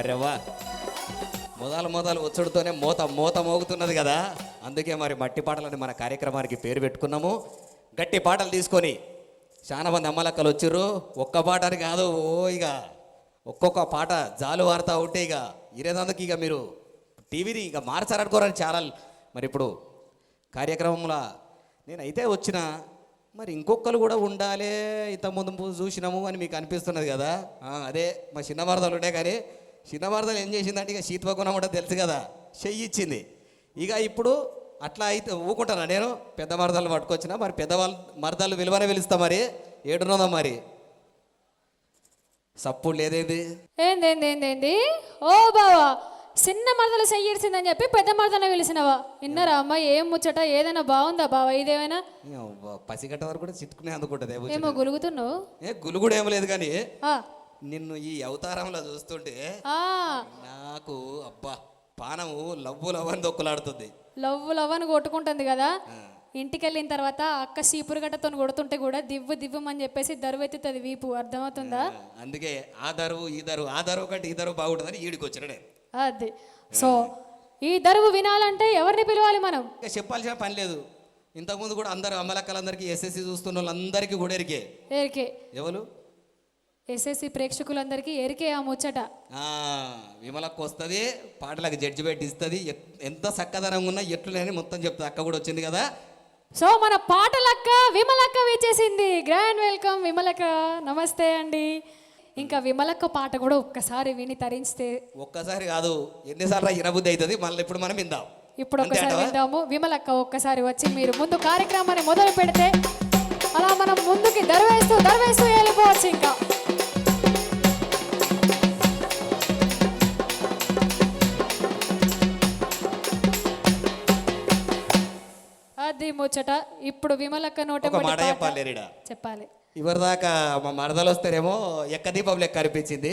అరెవ్వా మొదలు వచ్చుడుతోనే మోత మోగుతున్నది కదా, అందుకే మరి మట్టి పాటలని మన కార్యక్రమానికి పేరు పెట్టుకున్నాము. గట్టి పాటలు తీసుకొని చాలా మంది అమ్మలక్కలు వచ్చిర్రు. ఒక్క పాట అని కాదు, ఇక ఒక్కొక్క పాట జాలు వారుతూ ఉంటే ఇక ఇరేదందుకు ఇక మీరు టీవీని ఇక మార్చారనుకోరని ఛానల్. మరి ఇప్పుడు కార్యక్రమంలో నేనైతే వచ్చిన, మరి ఇంకొకరు కూడా ఉండాలి, ఇంతకుముందు చూసినాము అని మీకు అనిపిస్తున్నది కదా. అదే మా చిన్న వరదలు ఉండే, కానీ చిన్న వరదలు ఏం చేసిందంటే ఇక శీతవగుణం కూడా తెలుసు కదా, చెయ్యి ఇచ్చింది. ఇక ఇప్పుడు అట్లా అయితే ఊకుంటానా నేను? పెద్ద మరదలు పట్టుకొచ్చిన, మరి మరదలు విలువనే పిలుస్తా, మరి ఏడున్నదో మరి సప్పుడు లేదేంది? ఏంది ఓ బావా, చిన్న మరదలు చెయ్యిడిసిందని చెప్పి పెద్ద మరదలు పిలిచినవా? విన్నారా అమ్మ? ఏం ముచ్చట? ఏదైనా బాగుందా బావా? ఇదేమైనా పసిగట్ట వరకు కూడా చిట్టుకునే అందుకుంటుంది. ఏమో గులుగుతున్నావు? గులుగుడు ఏమో లేదు, కానీ నిన్ను ఈ అవతారంలో చూస్తుంటే నాకు అబ్బా పానము లవ్వు అని దొక్కులాడుతుంది. లవ్వు అని కొట్టుకుంటుంది కదా. ఇంటికి వెళ్ళిన తర్వాత అక్క సీపురు గట్టతో కొడుతుంటే కూడా దివ్వమని చెప్పేసి దరువు ఎత్తుతుంది వీపు. అర్థమవుతుందా? అందుకే ఆ దరువు ఈ దరువు, ఆ దరువు కంటే ఈ దరువు బాగుంటుందని ఈడికి వచ్చినాడే. అది సో ఈ దరువు వినాలంటే ఎవరిని పిలవాలి మనం? ఇంకా చెప్పాల్సిన పని లేదు. ఇంతకుముందు కూడా అందరు అమ్మలక్కలందరికీ ఎస్ఎస్సి చూస్తున్న వాళ్ళందరికీ కూడా ఎరికే. ఎవరు? ఎస్ఎస్సి ప్రేక్షకులందరికీ ఎరికే ఆ ముచ్చట. విమలక్క వస్తుంది, పాటలకు జడ్జిమెంట్ ఇస్తుంది, ఎంత చక్కదనంగా ఉన్నా ఎట్లులేని మొత్తం చెప్తుంది. అక్క కూడా వచ్చింది కదా. సో మన పాటలక్క విమలక్క విచ్చేసింది. గ్రాండ్ వెల్కమ్ విమలక్క. నమస్తే అండి. ఇంకా విమలక్క పాట కూడా ఒక్కసారి విని తరించితే. ఒక్కసారి కాదు, ఎన్నిసార్లు వినబుద్ధి అవుతుంది. మళ్ళీ ఇప్పుడు మనం విందాం. ఇప్పుడు ఒక్కసారి విందాము. విమలక్క ఒక్కసారి వచ్చి మీరు ముందు కార్యక్రమాన్ని మొదలు పెడితే అలా మనం ముందుకి దరవేస్తూ వెళ్ళిపోవచ్చు. ఇంకా అది ముచ్చట. ఇప్పుడు విమలక్క నోట చెప్పాలి. ఇవరిదాకా మా మరదలు వస్తేనేమో ఎక్క దీపం లెక్క అనిపించింది.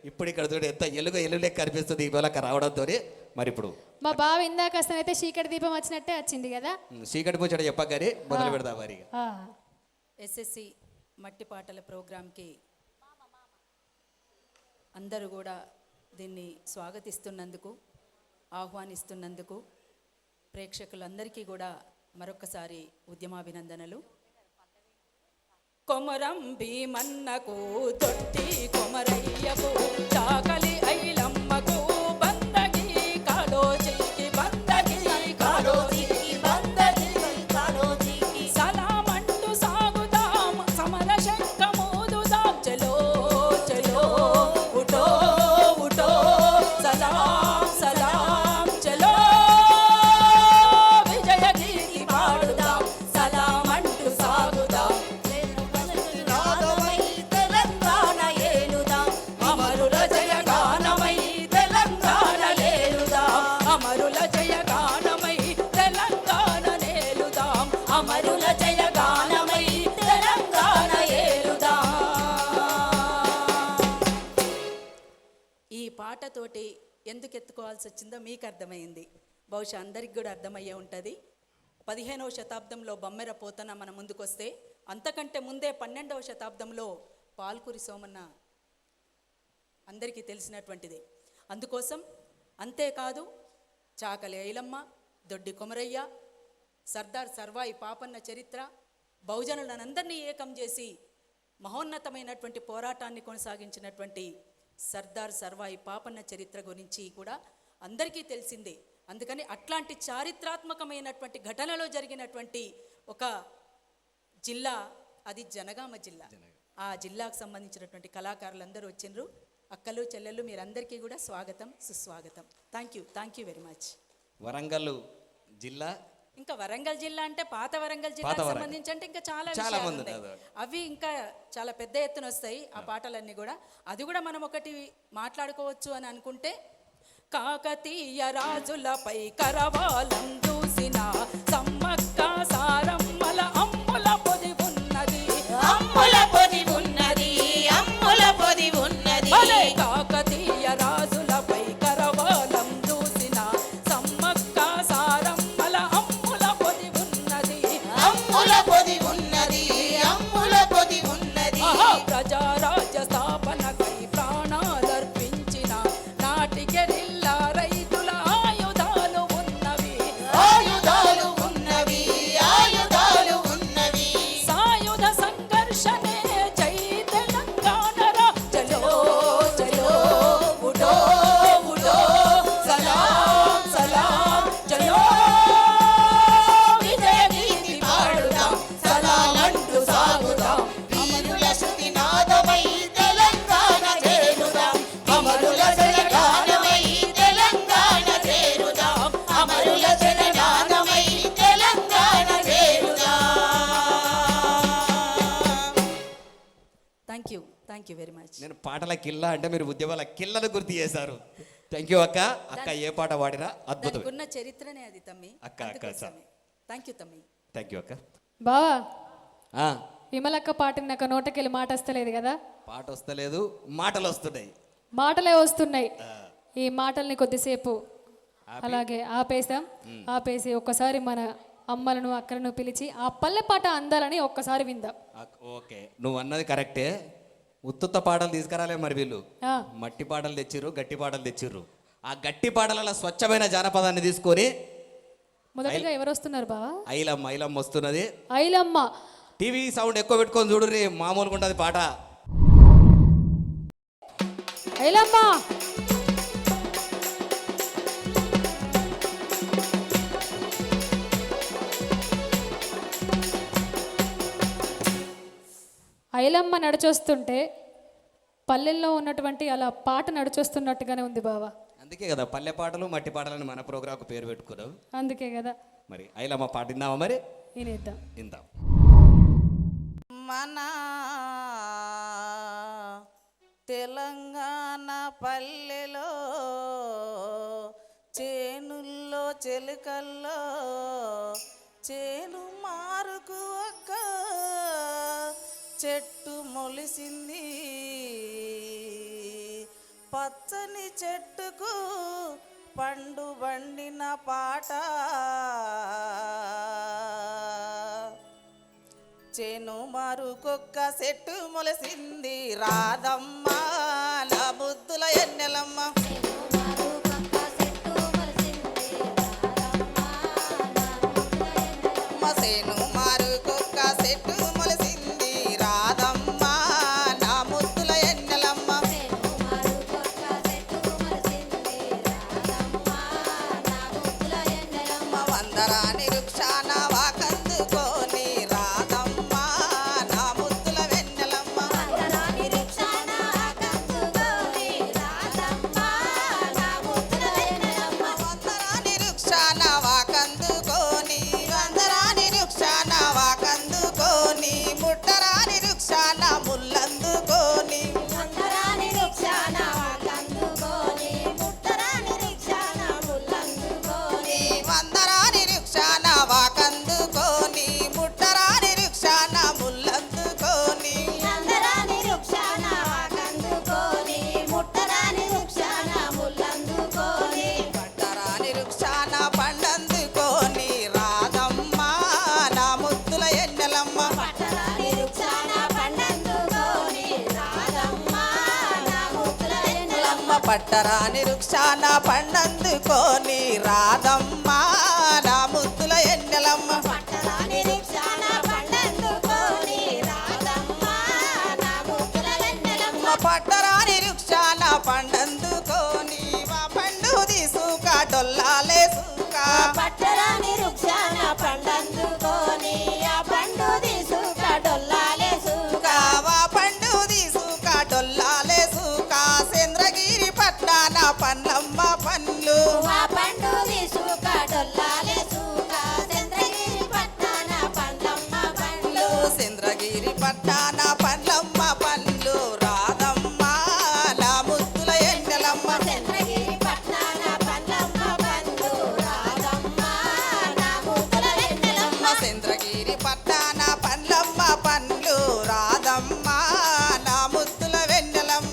ఇప్పుడు ఇక్కడ చూడ ఎంత ఎల్లు లెక్క అనిపిస్తుంది విమలక్క రావడంతో. మరి ఇప్పుడు మా బావ ఇందాక వస్తానైతే చీకటి దీపం వచ్చినట్టే వచ్చింది కదా. చీకటి ముచ్చట చెప్పగానే మొదలు పెడదాం. మరి ఎస్ఎస్సి మట్టి పాటల ప్రోగ్రాంకి అందరూ కూడా దీన్ని స్వాగతిస్తున్నందుకు, ఆహ్వానిస్తున్నందుకు ప్రేక్షకులందరికీ కూడా మరొకసారి ఉద్యమాభినందనలు. కొమరం భీమన్నకు తొట్టి కొమరయ్యకు చాకలి ఐలమ్మకు బందగి కాలోజీకి బందగి కాలోజీకి బందగి కాలోజీకి సలామంటూ సాగుదాం, సమర శంఖమూదుదాం. చలో చలో ఉటో ఉటో సలాం సలాం చలో విజయ గీతి పాడుదాం, సలాం అంటూ సాగుదాం. ఈ పాటతోటి ఎందుకు ఎత్తుకోవాల్సి వచ్చిందో మీకు అర్థమైంది, బహుశా అందరికి కూడా అర్థమయ్యే ఉంటుంది. 15వ శతాబ్దంలో బమ్మెర పోతన మన ముందుకొస్తే, అంతకంటే ముందే 12వ శతాబ్దంలో పాల్కురి సోమన్న అందరికీ తెలిసినటువంటిది. అందుకోసం అంతేకాదు చాకలి ఐలమ్మ, దొడ్డి కొమరయ్య, సర్దార్ సర్వాయి పాపన్న చరిత్ర, బహుజనులనందరినీ ఏకం చేసి మహోన్నతమైనటువంటి పోరాటాన్ని కొనసాగించినటువంటి సర్దార్ సర్వాయి పాపన్న చరిత్ర గురించి కూడా అందరికీ తెలిసిందే. అందుకని అట్లాంటి చారిత్రాత్మకమైనటువంటి ఘటనలో జరిగినటువంటి ఒక జిల్లా అది జనగామ జిల్లా. ఆ జిల్లాకు సంబంధించినటువంటి కళాకారులందరూ వచ్చిండ్రు. అక్కలు చెల్లెళ్ళు మీరందరికీ కూడా స్వాగతం, సుస్వాగతం. Thank you very much. Warangal జిల్లా, ఇంకా వరంగల్ జిల్లా అంటే పాత వరంగల్ జిల్లాకు సంబంధించి అంటే ఇంకా చాలా విషయాలు ఉన్నాయి. అవి ఇంకా చాలా పెద్ద ఎత్తున వస్తాయి ఆ పాటలన్నీ కూడా. అది కూడా మనం ఒకటి మాట్లాడుకోవచ్చు అని అనుకుంటే, కాకతీయ రాజులపై కరవాలం దూసిన సమ్మక్క సారమ్మల అమ్ముల పొది ఉన్నది, అమ్ముల పొది ఉన్నది, అమ్ముల పొది ఉన్నది. కాకతీయ రాజులపై కరవాలం దూసిన సమ్మక్క సారమ్మల అమ్ముల పొది ఉన్నది, అమ్ముల పొది ఉన్నది, అమ్ముల పొది ఉన్నది. ప్రజారాజ్య స్థాపనకై ప్రాణాలర్పించిన నాటి వెరీ మచ్. నేను పాటల కిల్ల అంటే మీరు ఉద్యమాల కిల్లను గుర్తు చేశారు. థ్యాంక్ యూ అక్క. అక్క ఏ పాట పాడినా అద్భుతం. దానికి ఉన్న చరిత్రనే అది తమ్మి. అక్క థ్యాంక్ యూ తమ్మి. థ్యాంక్ యూ అక్క. బావా ఆ, విమలక్క పాట నాకు నోటకెళ్ళి మాట వస్తలేదు కదా, పాట వస్తలేదు, మాటలు వస్తున్నాయి. మాటలే వస్తున్నాయి. ఈ మాటల్ని కొద్దిసేపు అలాగే ఆపేసాం. ఆపేసి ఒక్కసారి మన అమ్మలను అక్కలను పిలిచి ఆ పల్లె పాట అందాలని ఒక్కసారి విందాం. ఓకే, నువ్వు అన్నది కరెక్టే. ఉత్తుత్త పాటలు తీసుకురాలే మరి వీళ్ళు. ఆ, మట్టి పాటలు తెచ్చిర్రు, గట్టి పాటలు తెచ్చిర్రు. ఆ గట్టి పాటల స్వచ్ఛమైన జానపదాన్ని తీసుకొని మొదటగా ఎవరు వస్తున్నారు బావా? ఐలమ్మ వస్తున్నది. ఐలమ్మ. టీవీ సౌండ్ ఎక్కువ పెట్టుకొని చూడుర్రి, మామూలుగా ఉంటుంది పాట. ఐలమ్మ. ఐలమ్మ నడిచొస్తుంటే పల్లెల్లో ఉన్నటువంటి అలా పాట నడిచొస్తున్నట్టుగానే ఉంది బావా. అందుకే కదా పల్లె పాటలు మట్టి పాటలని మన ప్రోగ్రాంకు పేరు పెట్టుకున్నావు. అందుకే కదా. మరి ఐలమ్మ పాట విందామా? మరి వినేద్దాం. విందాం. మన తెలంగాణ పల్లెలో చేనుల్లో చెలుకల్లో చేను మారుకు ఒక్క చెట్టు మొలిసింది, పచ్చని చెట్టుకు పండు బండిన పాట, చేను మారుకొక్క చెట్టు మొలసింది రాధమ్మ నా బుద్ధుల ఎన్నెలమ్మ. చేను మారుకొక్క చెట్టు మొలసింది రాధమ్మ నా ముద్దుల ఎన్నెలమ్మ. వందరాని వృక్షాన వాకందుకొని రాధమ్మ నా ముద్దుల వెన్నెలమ్మ. వందరాని వృక్షాన వాకందుకొని రాధమ్మ నా ముద్దుల వెన్నెలమ్మ. వందరాని వృక్షాన వాకందుకొని, వందరాని వృక్షాన వాకందుకొని, ముట్టరాని వృక్షాన ముల్లందుకొని, వందరాని వృక్షాన వాకందుకొని, ముట్టరాని వృక్షాన ముల్లందుకొని, వందరాని వృక్షాన వాకందుకొని, ముట్టరాని వృక్షాన ముల్లందుకొని, వందరాని వృక్షాన వాకందుకొని, ముట్టరాని వృక్షాన ముల్లందుకొని, పట్టరాని వృక్షాన పండందుకొని రాధమ్మ నా ముద్దుల ఎన్నెలమ్మ. పట్టరాని వృక్షాన పండందుకొని రాధమ్మ నా ముద్దుల ఎన్నెలమ్మ. పట్టరాని వృక్షాన పండందుకొని రాధమ్మ నా ముద్దుల ఎన్నెలమ్మ. పట్టరాని వృక్షాన పండందుకొని రాధమ్మ నా ముద్దుల ఎన్నెలమ్మ. పట్టరాని వృక్షాన పండందుకొని వా పండు తీసుక డొల్లాలే సూక. పట్టరాని వృక్షాన పండందుకొని ఆ పండు తీసుక డొల్లాలే సూక. వా పండు తీసుక డొల్లాలే సూక. చంద్రగిరి పట్నాన పన్నమ్మ పండ్లు, ఆ పండు తీసుక డొల్లాలే సూక. చంద్రగిరి పట్నాన పన్నమ్మ పండ్లు, చంద్రగిరి పట్నాన పన్నమ్మ పండ్లు రాధమ్మ నా ముద్దుల ఎన్నెలమ్మ. చంద్రగిరి పట్నాన పన్నమ్మ పండ్లు రాధమ్మ నా ముద్దుల ఎన్నెలమ్మ. చంద్రగిరి పట్నాన పన్నమ్మ పండ్లు రాధమ్మ నా ముద్దుల వెన్నెలమ్మ.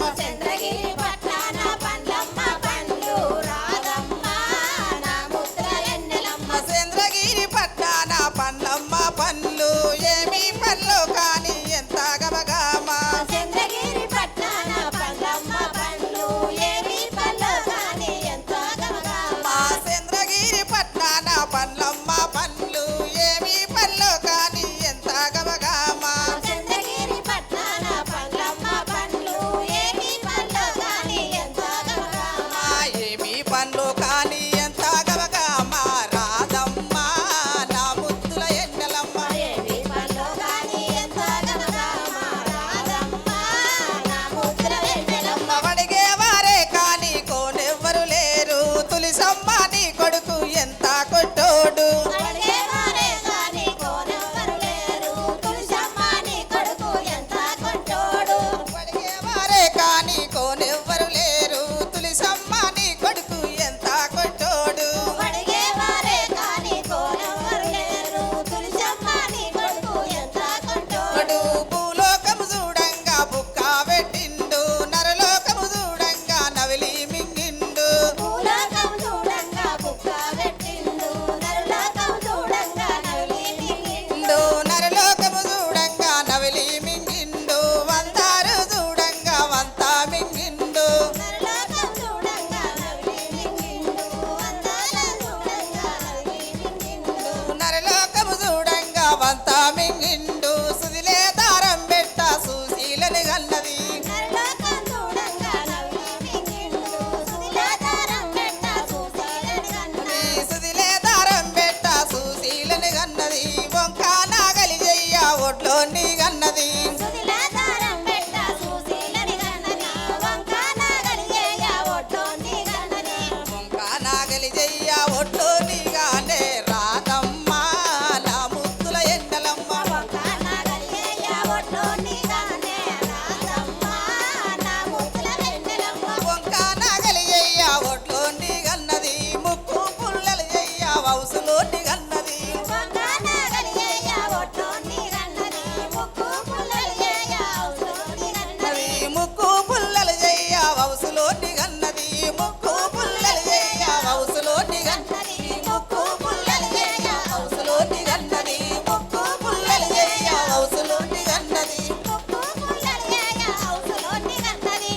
ముక్కు పుల్లలు చెయ్య వౌసులోటి గన్నది ముక్కు పుల్లలు చెయ్య వౌసులోటి గన్నది ముక్కు పుల్లలు చెయ్య వౌసులోటి గన్నది ముక్కు పుల్లలు చెయ్య వౌసులోటి గన్నది ముక్కు పుల్లలు చెయ్య వౌసులోటి గన్నది.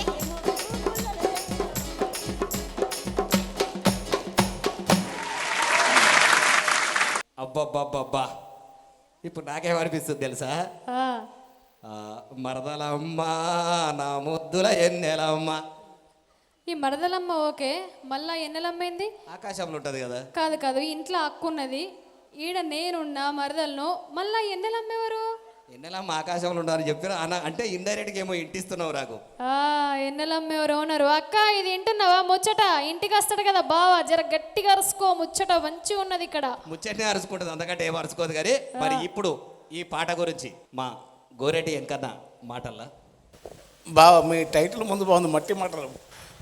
అబ్బబ్బబ్బబ్బా ఇప్పుడు నాకేమనిపిస్తుంది తెలుసా? ఆ, మరదలమ్మ నా ముద్దుల ఎన్నెలమ్మ. ఈ మరదలమ్మ ఓకే, మళ్ళా ఎన్నెలమ్మైంది? ఆకాశంలో ఉంటుంది కదా. కాదు కాదు, ఇంట్లో అక్కున్నది, ఈడ నేనున్నా మరదలను, మళ్ళా ఎన్నెలమ్మేవారు? ఎన్నెలమ్మ ఆకాశంలో ఉండాలని చెప్పిన అంటే ఇండైరెక్ట్గా ఏమో ఇంటిస్తున్నావు నాకు. ఎన్నెలమ్మేవారు ఉన్నారు. అక్క ఇది వింటున్నావా ముచ్చట? ఇంటికి వస్తాడు కదా బావా, జర గట్టిగా అరుసుకో, ముచ్చట మంచిగా ఉన్నది ఇక్కడ. ముచ్చటనే అరుచుకుంటుంది, అంతకంటే ఏం అరుచుకోదు. కానీ మరి ఇప్పుడు ఈ పాట గురించి మా గోరెటి ఎంకన్న మాటల్లా. బావ మీ టైటిల్ ముందు బాగుంది, మట్టి మాటలు,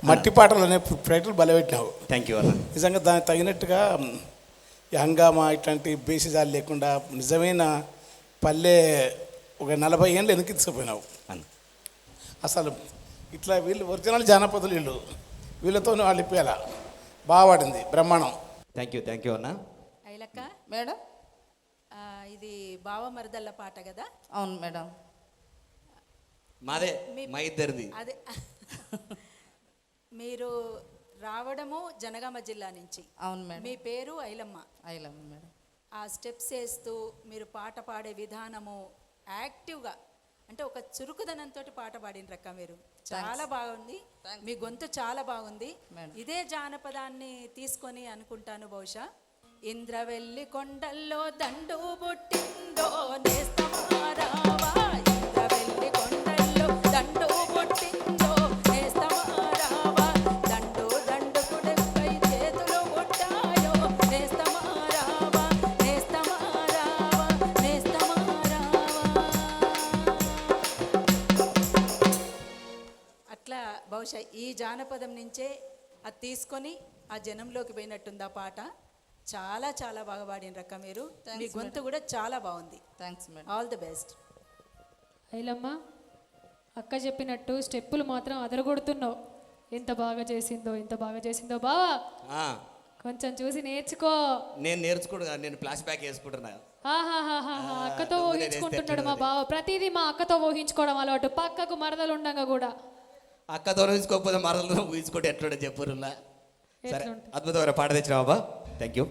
మట్టి పాటలు అనే టైటిల్ బలపెట్టినావు. థ్యాంక్ యూ అన్న. నిజంగా దానికి తగినట్టుగా ఈ హంగామా ఇట్లాంటి బేసిజాలు లేకుండా నిజమైన పల్లె ఒక 40 ఏళ్ళు వెనక్కి తీసుకుపోయినావు అన్న అసలు. ఇట్లా వీళ్ళు ఒరిజినల్ జానపదులు వీళ్ళు, వీళ్ళతో వాళ్ళు ఇప్పేలా బాగా పాడింది, బ్రహ్మాండం. థ్యాంక్ యూ అన్న. ఐలక్క, మేడం ఇది బావ మరదళ్ళ పాట కదా? అవును మేడం. మాదే, మా ఇద్దరిది. అదే మీరు రావడము జనగామ జిల్లా నుంచి. అవును మేడం. మీ పేరు ఐలమ్మ. ఐలమ్మ మేడం. ఆ స్టెప్స్ వేస్తూ మీరు పాట పాడే విధానము యాక్టివ్గా, అంటే ఒక చురుకుదనంతో పాట పాడినరక్క మీరు. చాలా బాగుంది, మీ గొంతు చాలా బాగుంది. ఇదే జానపదాన్ని తీసుకొని అనుకుంటాను బహుశా. ఇంద్రవెల్లి కొండల్లో దండు పుట్టిందో నేస్తమారావా, ఇంద్రవెల్లి కొండల్లో దండు పుట్టిందో నేస్తమారావా, దండు దండు కుడెపై చేతులు పుట్టాయో నేస్తమారావా, నేస్తమారావా, నేస్తమారావా. అట్లా బహుశా ఈ జానపదం నుంచే అది తీసుకొని ఆ జనంలోకి పోయినట్టుంది ఆ పాట. చాలా చాలా బాగా పాడిన రక్క మీరు. మీ గొంతు కూడా చాలా బాగుంది. Thanks madam. All the best. Ailamma, అక్క చెప్పినట్టు స్టెప్పులు మాత్రం అదరగొడుతున్నావు. ఎంత బాగా చేసిందో, ఎంత బాగా చేసిందో బావా. ఆ, కొంచెం చూసి నేర్చుకో. నేను నేర్చుకోడు కదా, నేను ఫ్లాష్ బ్యాక్ వేసుకుంటున్నా. ఆహాహాహా, అక్కతో ఊహించుకుంటున్నాడు మా బావ. ప్రతిదీ మా అక్కతో ఊహించుకోవడం అలవాటు, పక్కకు మరదలు ఉండగా కూడా. అక్కతో ఊహించుకోకపోతే మరదలు ఊహించుకుంటే ఎట్లుండే చెప్పురులా. సరే, ఎట్లుంటుంది? అద్భుతమైన పాట తెచ్చినా బాబా. Thank you.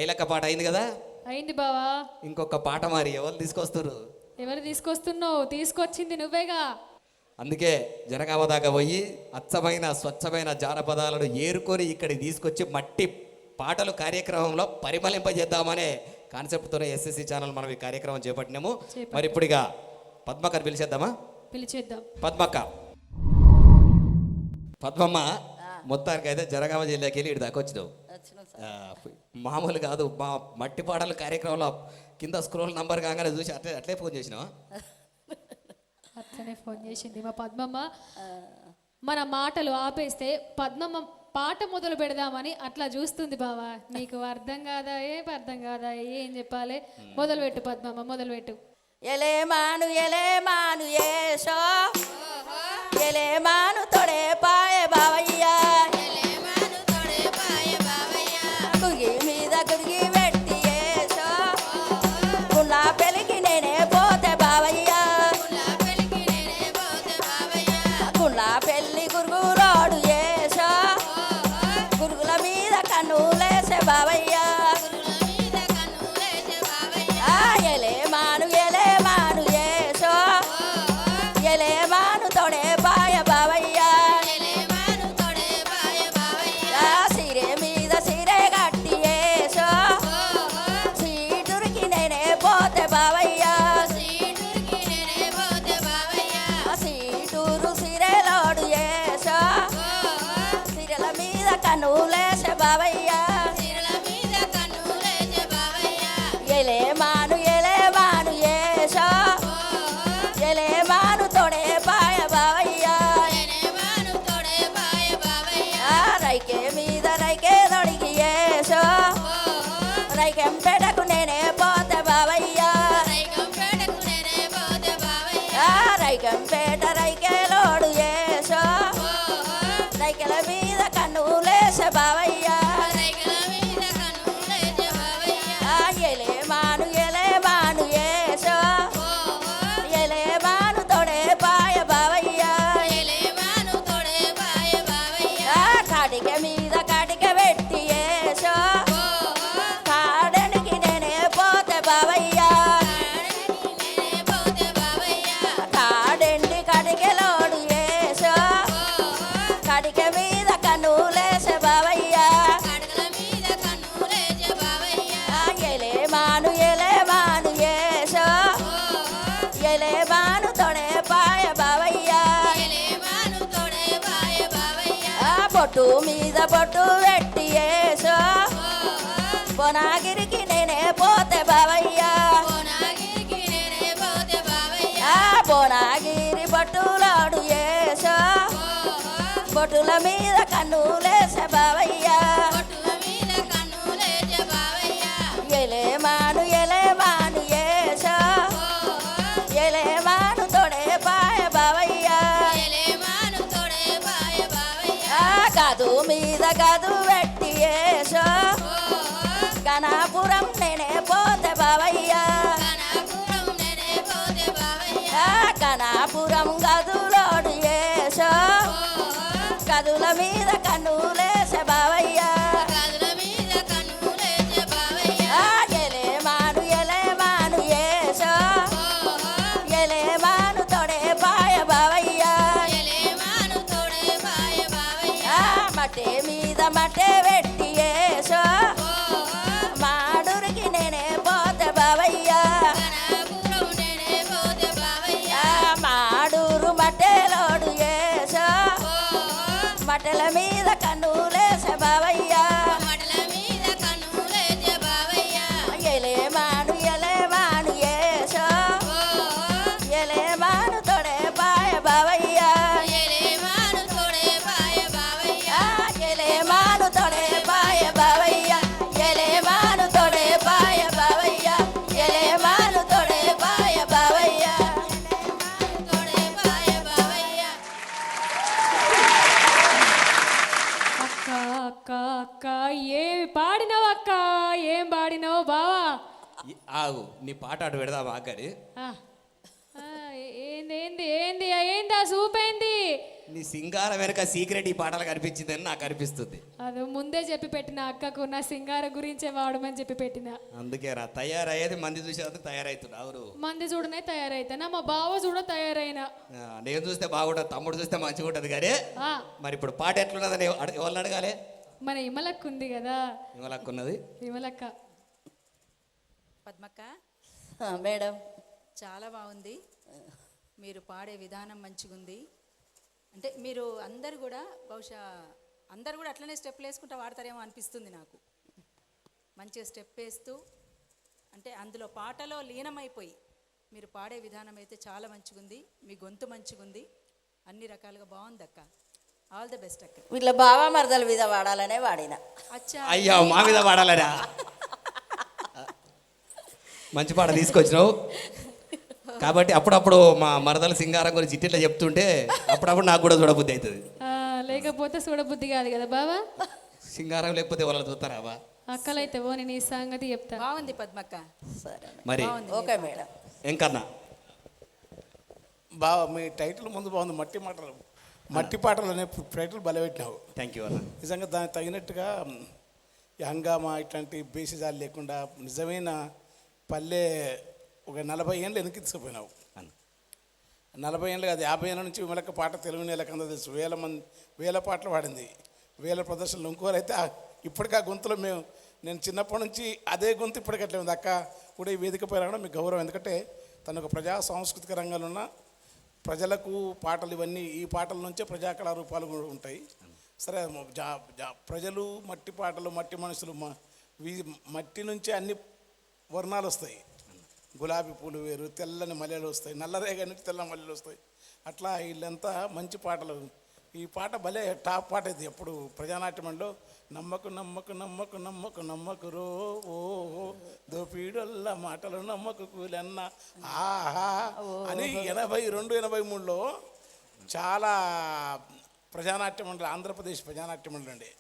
ఐలక్క పాట అయింది కదా, అయింది బావా. ఇంకొక పాట మరి ఎవరు తీసుకొస్తారు? ఎవరు తీసుకొస్తున్నావు? తీసుకొచ్చింది నువ్వేగా. అందుకే జనగామ దాకా పోయి అచ్చమైన స్వచ్ఛమైన జానపదాలను ఏరుకొని ఇక్కడికి తీసుకొచ్చి మట్టి పాటలు కార్యక్రమంలో పరిమళింపజేద్దామనే కాన్సెప్ట్తోనే ఎస్ఎస్సి ఛానల్ మనం ఈ కార్యక్రమం చేపట్టినాము. మరి ఇప్పుడు ఇక పద్మక్కని పిలిచేద్దామా? పిలిచేద్దాం. పద్మక్క, పద్మమ్మ, మొత్తానికి అయితే జనగామ జిల్లాకి వెళ్ళి ఇటు దాకా వచ్చినావు. మామూలు కాదు, మా మట్టి పాటల కార్యక్రమంలో కింద స్క్రోల్ నంబర్ కాగానే చూసి అట్లే ఫోన్ చేసినావా? అట్లనే ఫోన్ చేసింది మా పద్మమ్మ. మన మాటలు ఆపేస్తే పద్మమ్మ పాట మొదలు పెడదామని అట్లా చూస్తుంది బావా. నీకు అర్థం కాదా? అర్థం కాదా? ఏం చెప్పాలి? మొదలుపెట్టు పద్మమ్మ, మొదలుపెట్టు. ఎలేమాను ఎలేమాను ఏషో ఎలేమాను తొడే పాయే బావయ్యా, కుడిగి మీద కుడిగి పెట్టి ఏషో గుండా పెలికి నేనే పోతే బావయ్యా, గుండా పెళ్ళి గురుగులోడు ఏషో గురుగుల మీద కన్నులేసే బావయ్యా, ఎలేమాను ఎలేమాను ఏషో ఎలేమాను తొడే పాయ బావయ్యా, సిరే మీద సిరే గట్టి ఏషో సీటురికి నేనే పోతే బావయ్యా, సీటూరు సిరేలోడు ఏషో సిరెల మీద కన్నులేసే బావయ్యా, ఎలేమాను ఎలేమాను ఏషో ఎలేమాను తొడే పాయ బావయ్యా, రైకే మీద రైకే తొడిగి ఏషో రైకెం పెడకు నేనే పోతే బావయ్యా, రైక రాజంపేట రైకేలోడు ఏసో రైకెల మీద కన్నులేసే బావయ్య ఎలేమాను ఎలేమాను ఏసో ఎలేమాను తొడే పాయ బావయ్య కాటిక మీద కాటిక పెట్టి ఏసో కాడనికి నేనే పోతే బావయ్య కాడెండి కడికెలోడు ఏసో కడిక మీద కన్నులేసే బావయ్య ఎలేమాను ఎలేమాను ఏసో ఎలేమాను తొడే పాయ బావయ్య బొట్టు మీద బొట్టు పెట్టి ఏసో బొనాగిరికి నేనే పోతే బావయ్య బొనాగిరి బొట్టులాడు ఏసో బొట్టుల మీద కన్నులేసే బావయ్య ఎలేమాను ఎలేమాను ఏసో ఎలేమాను తొడే పాయ బావయ్య గదు మీద గదు పెట్టి ఏసో గణాపురం నేనే పోతే బావయ్య గణాపురం గదులోడు ఏసో గదుల మీద కన్నులేసే బావయ్య ఎలేమాను ఎలేమాను ఏసో ఎలేమాను తొడే పాయ బావయ్య మట్టే మీద మట్టే పెట్టి ఏసో మాడురికి నేనే పోతే బావయ్య మాడూరు మట్టెలోడు ఏసో మట్టెల మీద కన్నులేసే బావయ్య ఎలేమాను ఎలేమాను ఏసో ఎలేమాను తొడే పాయ బావయ్య ఎలేమాను తొడే పాయ బావయ్య ఎలేమాను తొడే పాయ బావయ్య ఎలేమాను తొడే పాయ బావయ్య అక్క అక్క అక్క ఏమి పాడినావు అక్క ఏం పాడినావు బావా ఆగు నీ పాట అటు పెడదామా ఆఖరి ఆ, ఆ, ఏంది ఏంది ఏంది ఏంది ఆ సూపేంది నీ సింగారం వెనక సీక్రెట్ ఈ పాటలు కనిపించిందని నాకు అనిపిస్తుంది. అది ముందే చెప్పి పెట్టిన అక్కకు నా సింగార గురించే వాడమని చెప్పి పెట్టిన అందుకే రా తయారయ్యేది మంది చూసేది తయారవుతున్నా ఎవరు మంది చూడనే తయారైతేనా మా బావ చూడ తయారైనా నేను చూస్తే బాగుంటుంది, తమ్ముడు చూస్తే మంచిగా ఉంటుంది. కానీ ఆ, మరి ఇప్పుడు పాట ఎట్లున్నదని ఎవరిని అడగాలి? మన ఇమలక్క ఉంది కదా ఇవ్వలక్కున్నది ఇమలక్క. పద్మక్క మేడం చాలా బాగుంది, మీరు పాడే విధానం మంచిగుంది. అంటే మీరు అందరు కూడా బహుశా అందరు కూడా అట్లనే స్టెప్లు వేసుకుంటూ వాడతారేమో అనిపిస్తుంది నాకు. మంచిగా స్టెప్ వేస్తూ అంటే అందులో పాటలో లీనమైపోయి మీరు పాడే విధానం అయితే చాలా మంచిగుంది, మీ గొంతు మంచిగుంది, అన్ని రకాలుగా బాగుంది అక్క. ఆల్ ద బెస్ట్ అక్క. వీళ్ళ బావ మరదల మీద వాడాలనే వాడిన. అచ్చా అయ్యా మా మీద పాడాలరా? మంచి పాట తీసుకొచ్చినావు కాబట్టి అప్పుడప్పుడు మా మరదల సింగారం గురించి ఇట్లా చెప్తుంటే అప్పుడప్పుడు నాకు కూడా చూడబుద్ధి అవుతుంది. లేకపోతే చూడబుద్ధి కాదు కదా బావా. సింగారం లేకపోతే వాళ్ళని చూస్తారా బా? అక్కలైతే ఓ నేను ఈ సంగతి చెప్తా. బాగుంది పద్మక్క. సరే మరి ఓకే మేడం. ఎంకన్నా బావ మీ టైటిల్ ముందు బాగుంది, మట్టి పాటలు అనే టైటిల్ బలపెట్టినావు. థ్యాంక్ యూ అన్న. నిజంగా దానికి తగినట్టుగా ఈ హంగామా ఇట్లాంటి బేసిజాలు లేకుండా నిజమైన పల్లె ఒక 40 ఏళ్ళు వెనక్కి తీసుకుపోయినావు. 40 ఏళ్ళు కాదు, 50 ఏళ్ళ నుంచి విమలక్క పాట తెలుగు నేలకు అందరూ తెలుసు. వేల పాటలు పాడింది, వేల ప్రదర్శనలు. ఇంకోరైతే ఇప్పటికీ ఆ గొంతులో నేను చిన్నప్పటి నుంచి అదే గొంతు ఇప్పటికట్లే ఉంది. అక్క కూడా ఈ వేదిక పై రావడం మీకు గౌరవం. ఎందుకంటే తను ఒక ప్రజా సాంస్కృతిక రంగంలో ఉన్న ప్రజలకు పాటలు ఇవన్నీ ఈ పాటల నుంచే ప్రజా కళారూపాలు కూడా ఉంటాయి. సరే ప్రజలు మట్టి పాటలు మట్టి మనుషులు మట్టి నుంచే అన్ని వర్ణాలు వస్తాయి. గులాబీ పూలు వేరు, తెల్లని మల్లెలు వస్తాయి, నల్లరేగ నుంచి తెల్ల మల్లెలు వస్తాయి. అట్లా వీళ్ళంతా మంచి పాటలు ఈ పాట భలే టాప్ పాట ఇది. ఎప్పుడు ప్రజానాట్యంలో నమ్మకు నమ్మకు నమ్మకు నమ్మకు నమ్మకు రో ఓ దోపీడొల్ల మాటలు నమ్మకు కూలన్న ఆహా అని 82, 83లో చాలా ప్రజానాట్య మండలి, ఆంధ్రప్రదేశ్ ప్రజానాట్య మండలి అండి.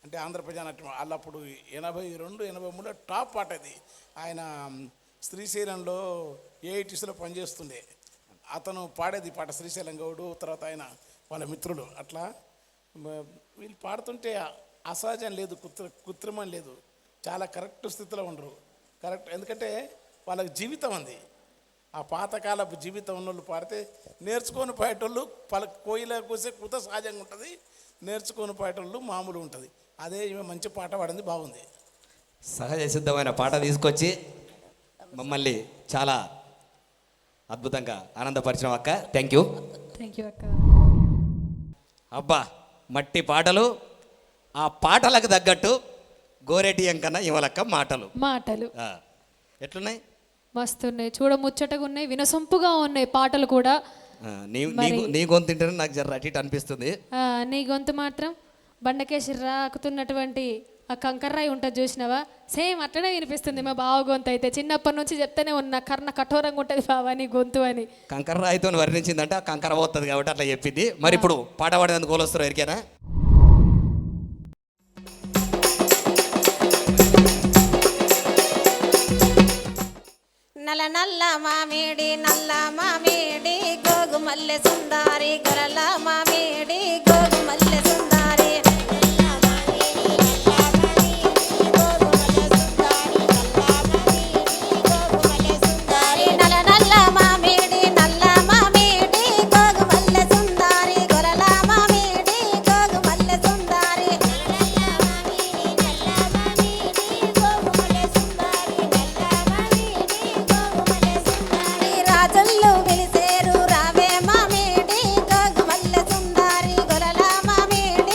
అంటే ఆంధ్ర ప్రజానాట్యం వాళ్ళప్పుడు 82, 83లో టాప్ పాట ఇది. ఆయన శ్రీశైలంలో ఏఐటీసీలో పనిచేస్తుండే. అతను పాడేది పాట, శ్రీశైలం గౌడు, తర్వాత ఆయన వాళ్ళ మిత్రులు. అట్లా వీళ్ళు పాడుతుంటే అసహజం లేదు, కృత్రిమం లేదు, చాలా కరెక్ట్ స్థితిలో ఉండరు. కరెక్ట్, ఎందుకంటే వాళ్ళకి జీవితం ఉంది. ఆ పాతకాలపు జీవితం ఉన్న వాళ్ళు పాడితే నేర్చుకొని పోయేటోళ్ళు కోయిల కూసే కూత సహజంగా ఉంటుంది, నేర్చుకొని పోయేటోళ్ళు మామూలు ఉంటుంది. అదే ఈమె మంచి పాట పాడింది, బాగుంది. సహజ సిద్ధమైన పాట తీసుకొచ్చి మమ్మల్ని చాలా అద్భుతంగా ఆనందపరిచిన అక్క. Thank you. థ్యాంక్ యూ అక్క. అబ్బా, మట్టి పాటలు, ఆ పాటలకు తగ్గట్టు గోరెటి ఎంకన్నా ఇవ్వలక్క మాటలు. మాటలు ఎట్లున్నాయి? మస్తున్నాయి, చూడ ముచ్చటగా ఉన్నాయి, వినసొంపుగా ఉన్నాయి పాటలు కూడా. నీ గొంతు తింటేనే నాకు జర అటు ఇటు అనిపిస్తుంది. నీ గొంతు మాత్రం బండకేసి రాకుతున్నటువంటి ఆ కంకర్రాయి ఉంటుంది చూసినావా, సేమ్ అట్లనే వినిపిస్తుంది మా బావ గొంతు అయితే. చిన్నప్పటి నుంచి చెప్తూనే ఉన్నా కర్ణ కఠోరంగా ఉంటుంది బావా నీ గొంతు అని. కంకర రాయితో వర్ణించిందంటే ఆ కంకర పోతుంది కాబట్టి అట్లా చెప్పింది. మరి ఇప్పుడు పాట పాడేందుకు కోలొస్తారు ఎరికేనా? నల్ల నల్ల మామిడి నల్ల మామిడి గోగు మల్లె సుందారి గరల మామిడి గోగు మల్లె సుందారి నల్ల నల్ల మామిడి నల్ల మామిడి గోగు మల్లె సుందారి గరల మామిడి గోగు మల్లె సుందారి రాజుల్లో పిలిచేరు రావే మామిడి గోగు మల్లె సుందారి గొలల మామిడి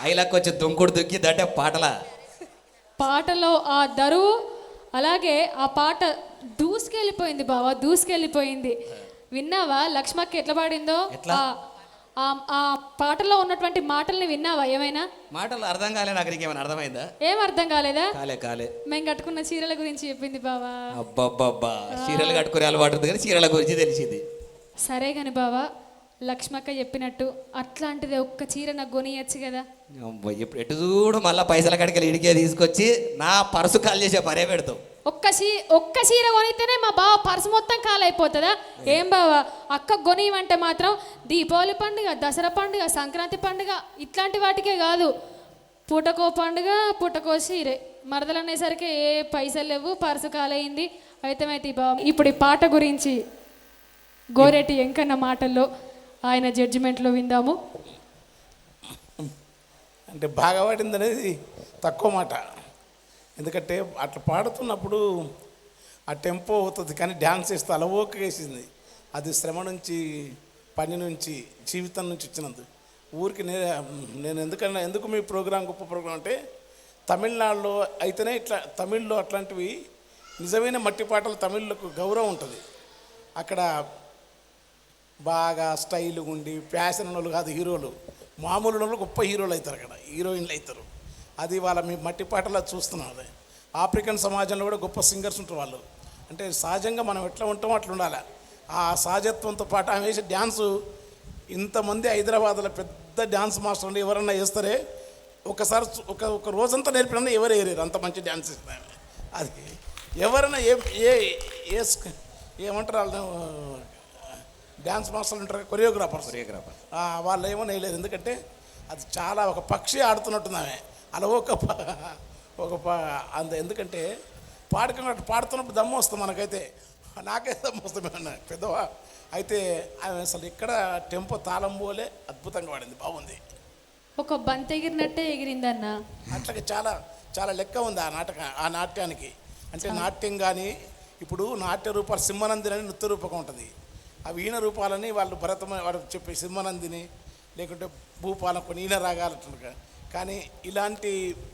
ఐలాక్ వచ్చి దుంకుడు దుక్కిందంటే పాటల పాటలో ఆ దరువు అలాగే ఆ పాట దూసుకెళ్ళిపోయింది బావా, దూసుకెళ్ళిపోయింది. విన్నావా లక్ష్మక్క ఎట్లా పాడిందో? ఎట్లా? ఆ పాటలో ఉన్నటువంటి మాటల్ని విన్నావా ఏమైనా? మాటలు అర్థం కాలే నాకు, నీకేమైనా అర్థమైందా? ఏం అర్థం కాలేదా? కాలే మేము కట్టుకున్న చీరల గురించి చెప్పింది బావా. అబ్బబ్బబ్బా, చీరలు కట్టుకునే అలవాటు ఉంది కానీ చీరల గురించి తెలిసింది. సరే కాని బావా, లక్ష్మక్క చెప్పినట్టు అట్లాంటిది ఒక్క చీర నాకు కొనియచ్చు కదా? అబ్బా, ఇప్పుడు ఎటు చూడు మళ్ళీ పైసల కడికి ఇడికే తీసుకొచ్చి నా పర్సు కాల్ చేసే పనే పెడతావు. ఒక్క చీర కొనితేనే మా బావ పర్సు మొత్తం కాలైపోతుందా? ఏం బావా, అక్క కొనివంటే మాత్రం దీపావళి పండుగ, దసరా పండుగ, సంక్రాంతి పండుగ ఇట్లాంటి వాటికే కాదు, పూటకో పండుగ పూటకో చీరే. మరదలు అనేసరికి ఏ పైసలు లేవు, పర్సు కాలయింది. అయితే బావ, ఇప్పుడు ఈ పాట గురించి గోరెటి ఎంకన్న మాటల్లో ఆయన జడ్జిమెంట్లో విందాము. అంటే బాగా పాడింది అనేది తక్కువ మాట, ఎందుకంటే అట్లా పాడుతున్నప్పుడు ఆ టెంపో అవుతుంది, కానీ డ్యాన్స్ వేస్తే అలవోక వేసింది. అది శ్రమ నుంచి, పని నుంచి, జీవితం నుంచి వచ్చినందు. ఊరికి నేను ఎందుకు మీ ప్రోగ్రాం గొప్ప ప్రోగ్రాం అంటే, తమిళనాడులో అయితేనే ఇట్లా, తమిళ్లో అట్లాంటివి నిజమైన మట్టి పాటలు తమిళ్లకు గౌరవం ఉంటుంది. అక్కడ బాగా స్టైల్ ఉండి ఫ్యాషన్ వాళ్ళు కాదు హీరోలు, మామూలు వాళ్ళు గొప్ప హీరోలు అవుతారు, అక్కడ హీరోయిన్లు అవుతారు. అది వాళ్ళ మీ మట్టి పాటలో చూస్తున్నాం. అదే ఆఫ్రికన్ సమాజంలో కూడా గొప్ప సింగర్స్ ఉంటారు వాళ్ళు. అంటే సహజంగా మనం ఎట్లా ఉంటామో అట్లా ఉండాలి. ఆ సహజత్వంతో పాటు ఆమె వేసే డ్యాన్సు, ఇంతమంది హైదరాబాద్లో పెద్ద డ్యాన్స్ మాస్టర్లు ఎవరన్నా వేస్తారే, ఒకసారి ఒక రోజంతా నేర్పినా ఎవరు వేయలేరు, అంత మంచి డ్యాన్స్ ఇస్తాయి. అది ఎవరైనా ఏమంటారు వాళ్ళు డ్యాన్స్ మాస్టర్లు ఉంటారు, కొరియోగ్రాఫర్స్ వాళ్ళు ఏమో వేయలేరు. ఎందుకంటే అది చాలా ఒక పక్షి ఆడుతున్నట్టుంది ఆమె అలా అంత. ఎందుకంటే పాడుతున్నప్పుడు దమ్ము వస్తుంది మనకైతే, నాకైతే దమ్ము వస్తుంది పెద్దవా. అయితే ఆమె అసలు ఇక్కడ టెంపో తాళం పోలే అద్భుతంగా పాడింది, బాగుంది. ఒక బంతి ఎగిరినట్టే ఎగిరిందన్న. అట్లాగే చాలా చాలా లెక్క ఉంది ఆ నాట్యానికి. అంటే నాట్యం కానీ ఇప్పుడు నాట్య రూపాలు సింహనందిని అని నృత్య రూపకం ఉంటుంది. ఆ వీణ రూపాలని వాళ్ళు వాడు చెప్పే సింహనందిని లేకుంటే భూపాలం కొన్ని ఈయన రాగాలంటున్నారు. కానీ ఇలాంటి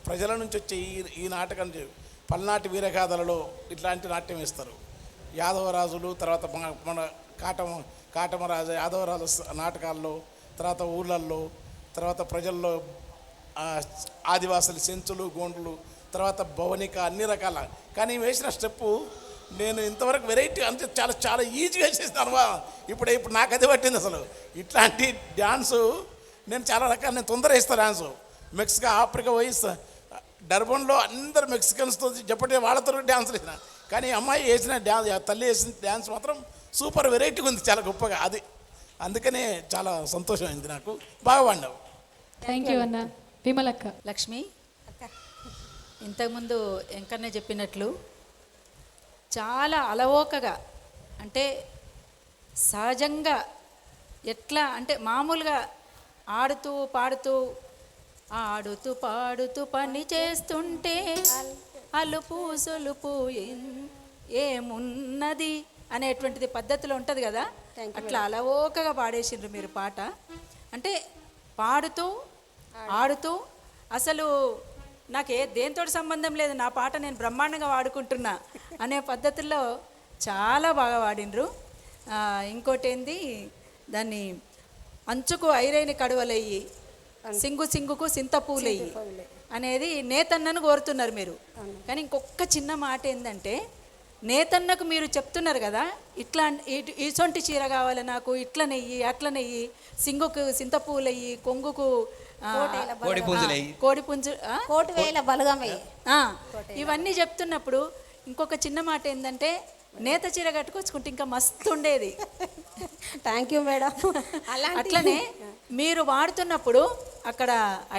ప్రజల నుంచి వచ్చే ఈ నాటకం పల్నాటి వీరగాథలలో ఇట్లాంటి నాట్యం వేస్తారు. యాదవరాజులు, తర్వాత మన కాటమరాజు యాదవరాజు నాటకాల్లో, తర్వాత ఊళ్ళల్లో, తర్వాత ప్రజల్లో ఆదివాసులు సెంచులు గోండ్లు, తర్వాత భవనిక అన్ని రకాల. కానీ వేసిన స్టెప్పు నేను ఇంతవరకు వెరైటీ అంటే చాలా చాలా ఈజీగా చేసినాను. ఇప్పుడు నాకు అది పట్టింది. అసలు ఇట్లాంటి డ్యాన్సు నేను చాలా రకాలు, నేను తొందర వేస్తాను డ్యాన్సు. ఆఫ్రికా పోయి డర్బన్లో అందరు మెక్సికన్స్తో చెప్పటే వాళ్ళతో డ్యాన్సులు వేసిన, కానీ అమ్మాయి వేసిన డ్యాన్స్, తల్లి వేసిన డ్యాన్స్ మాత్రం సూపర్ వెరైటీగా ఉంది, చాలా గొప్పగా. అది అందుకనే చాలా సంతోషమైంది నాకు. బాగా పాడినావు. థ్యాంక్ యూ అన్న. విమలక్క. లక్ష్మి, ఇంతకుముందు ఎంకన్న చెప్పినట్లు చాలా అలవోకగా, అంటే సహజంగా, ఎట్లా అంటే మామూలుగా ఆడుతూ పాడుతూ పని చేస్తుంటే అలుపు సొలుపు ఏమున్నది అనేటువంటిది పద్ధతిలో ఉంటుంది కదా, అట్లా అలవోకగా పాడేసిండ్రు మీరు పాట. అంటే పాడుతూ ఆడుతూ, అసలు నాకు దేంతో సంబంధం లేదు, నా పాట నేను బ్రహ్మాండంగా వాడుకుంటున్నా అనే పద్ధతుల్లో చాలా బాగా వాడినరు. ఇంకోటి ఏంది, దాన్ని అంచుకు ఐరైన కడువలయ్యి సింగుకు సింతపూలయ్యి అనేది నేతన్నను కోరుతున్నారు మీరు. కానీ ఇంకొక చిన్న మాట ఏంటంటే, నేతన్నకు మీరు చెప్తున్నారు కదా, ఇట్లా ఇసొంటి చీర కావాలి నాకు, ఇట్ల నెయ్యి అట్ల నెయ్యి, సింగుకు సింతపూలయ్యి, కొంగుకు ఇవన్నీ చెప్తున్నప్పుడు ఇంకొక చిన్న మాట ఏంటంటే, నేత చీర కట్టుకొచ్చుకుంటే ఇంకా మస్తు ఉండేది. Thank you madam. అట్లనే మీరు వాడుతున్నప్పుడు అక్కడ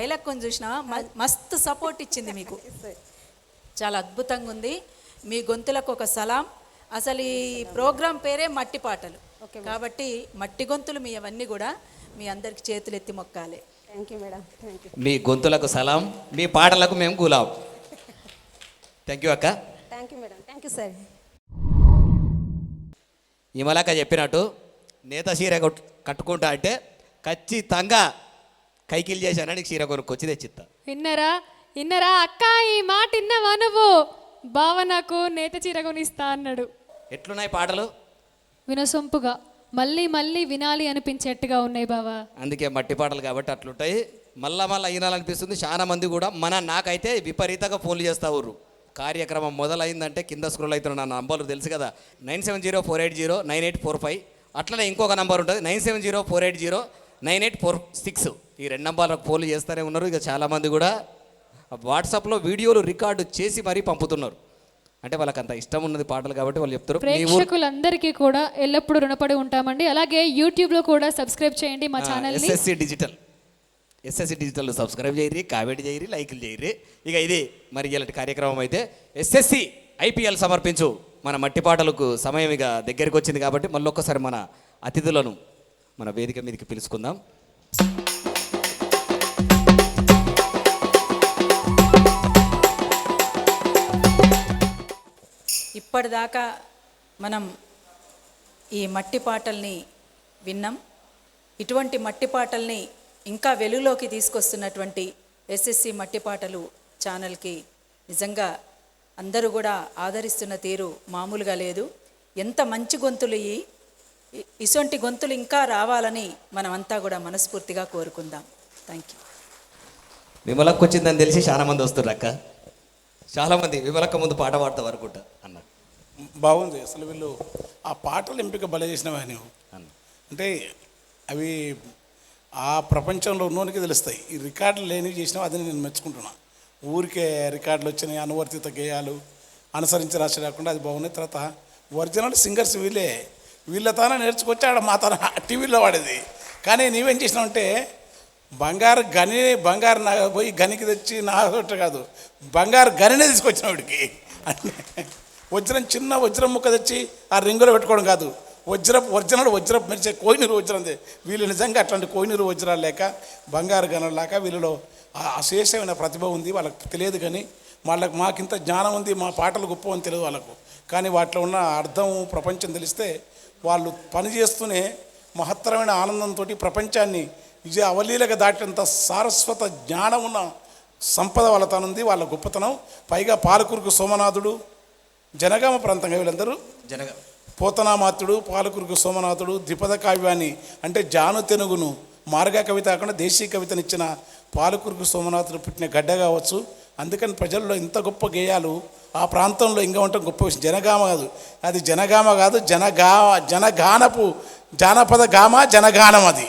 ఐలక్కను చూసిన మస్తు సపోర్ట్ ఇచ్చింది మీకు, చాలా అద్భుతంగా ఉంది. మీ గొంతులకు ఒక సలాం. అసలు ఈ ప్రోగ్రాం పేరే మట్టి పాటలు కాబట్టి మట్టి గొంతులు మీ అవన్నీ కూడా మీ అందరికి చేతులు ఎత్తి మొక్కాలి. Thank you madam. Thank you. మీ గొంతులకు సలాం, మీ పాటలకు మేము గులాం. థ్యాంక్ యూ అక్క. Thank you madam. Thank you sir. విమలక్క చెప్పినట్టు నేత చీర కట్టుకుంటా అంటే ఖచ్చితంగా కైకిల్ చేశానని చీర కొనుక్కొచ్చి తెచ్చిస్తా. ఇన్నరా అక్క, ఈ మాట ఇన్నవా నువ్వు? బావ నాకు నేత చీర కొనిస్తా అన్నాడు. ఎట్లున్నాయి పాటలు? వినసొంపుగా మళ్ళీ మళ్ళీ వినాలి అనిపించేట్టుగా ఉన్నాయి బావా. అందుకే మట్టి పాటలు కాబట్టి అట్లుంటాయి. మళ్ళా వినాలనిపిస్తుంది. చాలా మంది కూడా నాకైతే విపరీతంగా ఫోన్లు చేస్తా ఊరు. కార్యక్రమం మొదలైందంటే కింద స్క్రోల్ అవుతున్న నా నంబర్లు తెలుసు కదా, 9704809845. అట్లనే ఇంకొక నంబర్ ఉంటుంది 9704809846. ఈ 2 నంబర్లకు ఫోన్లు చేస్తూనే ఉన్నారు. ఇక చాలామంది కూడా వాట్సాప్లో వీడియోలు రికార్డు చేసి మరీ పంపుతున్నారు. అంటే వాళ్ళకి అంత ఇష్టం ఉన్నది పాటలు కాబట్టి వాళ్ళు చెప్తారు. ప్రేక్షకులందరికీ కూడా ఎల్లప్పుడూ రుణపడి ఉంటామండి. అలాగే యూట్యూబ్లో కూడా సబ్స్క్రైబ్ చేయండి మా ఛానల్ ఎస్ఎస్సి డిజిటల్ సబ్స్క్రైబ్ చేయరి, కామెంట్ చేయరి, లైక్లు చేయరి. ఇక ఇది మరి ఇలాంటి కార్యక్రమం అయితే ఎస్ఎస్సి ఐపీఎల్ సమర్పించు మన మట్టి పాటలకు సమయం ఇక దగ్గరికి వచ్చింది కాబట్టి మళ్ళొక్కసారి మన అతిథులను మన వేదిక మీదకి పిలుచుకుందాం. ఇప్పటిదాకా మనం ఈ మట్టి పాటల్ని విన్నాం. ఇటువంటి మట్టి పాటల్ని ఇంకా వెలుగులోకి తీసుకొస్తున్నటువంటి ఎస్ఎస్సి మట్టి పాటలు ఛానల్కి నిజంగా అందరూ కూడా ఆదరిస్తున్న తీరు మామూలుగా లేదు. ఎంత మంచి గొంతులు ఇటువంటి గొంతులు ఇంకా రావాలని మనమంతా కూడా మనస్ఫూర్తిగా కోరుకుందాం. Thank you. విమలక్క వచ్చిందని తెలిసి చాలా మంది వస్తున్నారు అక్క. చాలామంది విమలక్క ముందు పాట పాడతావు అనుకుంటా అన్న. బాగుంది అసలు. వీళ్ళు ఆ పాటలు ఎంపిక బల చేసినవా నువ్వు అన్న. అంటే అవి ఆ ప్రపంచంలో ఉన్నోనికి తెలుస్తాయి. ఈ రికార్డులు లేనివి చేసినావు, అది నేను మెచ్చుకుంటున్నా. ఊరికే రికార్డులు వచ్చినాయి, అనువర్తిత గేయాలు అనుసరించి రాసి రాకుండా అది బాగున్నాయి. తర్వాత ఒరిజినల్ సింగర్స్ వీళ్ళ తానే నేర్చుకొచ్చి ఆడ మా తన టీవీలో వాడేది. కానీ నీవేం చేసినావంటే బంగారు పోయి గనికి తెచ్చి నా కాదు, బంగారు గనినే తీసుకొచ్చిన వాడికి. అంటే చిన్న వజ్రం ముక్క తెచ్చి ఆ రింగులో పెట్టుకోవడం కాదు, ఒరిజినల్ వజ్రపు మెరిచే కోహినూరు వజ్రందే. వీళ్ళు నిజంగా అట్లాంటి కోహినూరు వజ్రాలు లేక బంగారు గనులు లేక వీళ్ళలో అశేషమైన ప్రతిభ ఉంది. వాళ్ళకి తెలియదు కానీ మాకింత జ్ఞానం ఉంది, మా పాటలు గొప్ప అని తెలియదు వాళ్ళకు. కానీ వాటిలో ఉన్న అర్థం ప్రపంచం తెలిస్తే వాళ్ళు పనిచేస్తూనే మహత్తరమైన ఆనందంతో ప్రపంచాన్ని అవలీలగా దాటినంత సారస్వత జ్ఞానం ఉన్న సంపద వాళ్ళ తనుంది, వాళ్ళ గొప్పతనం. పైగా పాలకురుకు సోమనాథుడు, జనగామ ప్రాంతంగా వీళ్ళందరూ పోతనామాత్యుడు, పాలకురుకు సోమనాథుడు, ద్విపద కావ్యాన్ని అంటే జాను తెనుగును మార్గా కవిత కాకుండా దేశీయ కవితనిచ్చిన పాలకురుకు సోమనాథుడు పుట్టిన గడ్డ కావచ్చు. అందుకని ప్రజల్లో ఇంత గొప్ప గేయాలు ఆ ప్రాంతంలో ఇంకా ఉండటం గొప్ప విషయం. జనగామ కాదు, అది జనగామ కాదు, జనగానపు జానపద గామ జనగానం అది.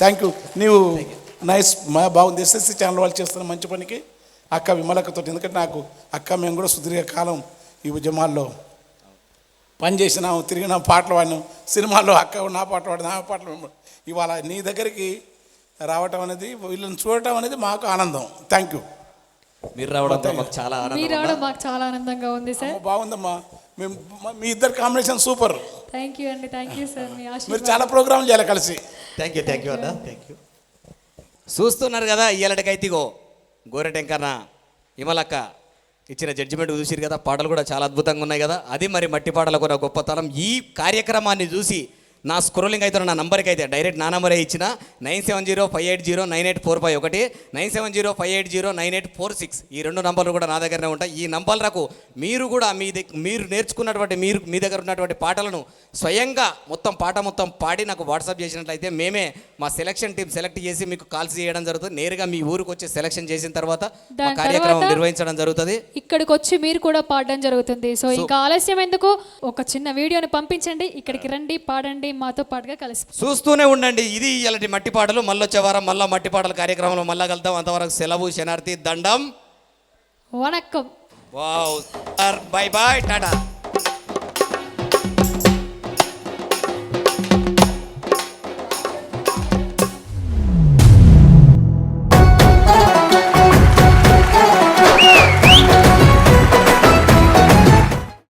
Thank you. నీవు నైస్, బాగుంది. ఎస్ఎస్సి ఛానల్ వాళ్ళు చేస్తున్న మంచి పనికి అక్క విమలక్కతో. ఎందుకంటే నాకు అక్క మేము కూడా సుదీర్ఘకాలం ఈ ఉద్యమాల్లో పనిచేసినాము, తిరిగినాం, పాటలు పాడినాం. సినిమాల్లో అక్క నా పాటలు పాడి నా పాటలు. ఇవాళ నీ దగ్గరికి రావటం అనేది, వీళ్ళని చూడటం అనేది మాకు ఆనందం. Thank you. మీరు రావడం మాకు చాలా ఆనందంగా ఉంది సార్. బాగుందమ్మా. మేము మీ ఇద్దరు కాంబినేషన్ సూపర్. థ్యాంక్ యూ అండి. Thank you sir. మీరు చాలా ప్రోగ్రాంలు చేయాలి కలిసి. థ్యాంక్ యూ అన్న. Thank you. చూస్తున్నారు కదా ఇయ్యాలటికైతే గోరెటెంకన్న విమలక్క ఇచ్చిన జడ్జిమెంట్ చూసిరు కదా. పాటలు కూడా చాలా అద్భుతంగా ఉన్నాయి కదా. అది మరి మట్టి పాటలకు ఉన్న గొప్పతనం. ఈ కార్యక్రమాన్ని చూసి నా స్క్రోలింగ్ అయితే నా నంబర్కి అయితే డైరెక్ట్ నా నంబరే ఇచ్చిన 9705809845 ఒకటి, 9705809846. ఈ 2 నంబర్లు కూడా నా దగ్గరనే ఉంటాయి. ఈ నంబర్లకు మీరు కూడా మీరు నేర్చుకున్నటువంటి మీ దగ్గర ఉన్నటువంటి పాటలను స్వయంగా పాట మొత్తం పాడి నాకు వాట్సాప్ చేసినట్లయితే మేమే మా సెలక్షన్ టీం సెలెక్ట్ చేసి మీకు కాల్స్ చేయడం జరుగుతుంది. నేరుగా మీ ఊరికి వచ్చి సెలక్షన్ చేసిన తర్వాత కార్యక్రమం నిర్వహించడం జరుగుతుంది. ఇక్కడికి వచ్చి మీరు కూడా పాడడం జరుగుతుంది. సో ఇంకా ఆలస్యం ఎందుకు, ఒక చిన్న వీడియోని పంపించండి, ఇక్కడికి రండి, పాడండి, మాతో పాటుగా కలిసి చూస్తూనే ఉండండి. ఇది ఇలాంటి మట్టి పాటలు. మళ్ళొచ్చే వారం మళ్ళీ మట్టి పాటల కార్యక్రమంలో మళ్ళా కలుద్దాం. అంతవరకు సెలవు, శనార్థి, దండం, వణక్కం. Wow, bye bye, Tata.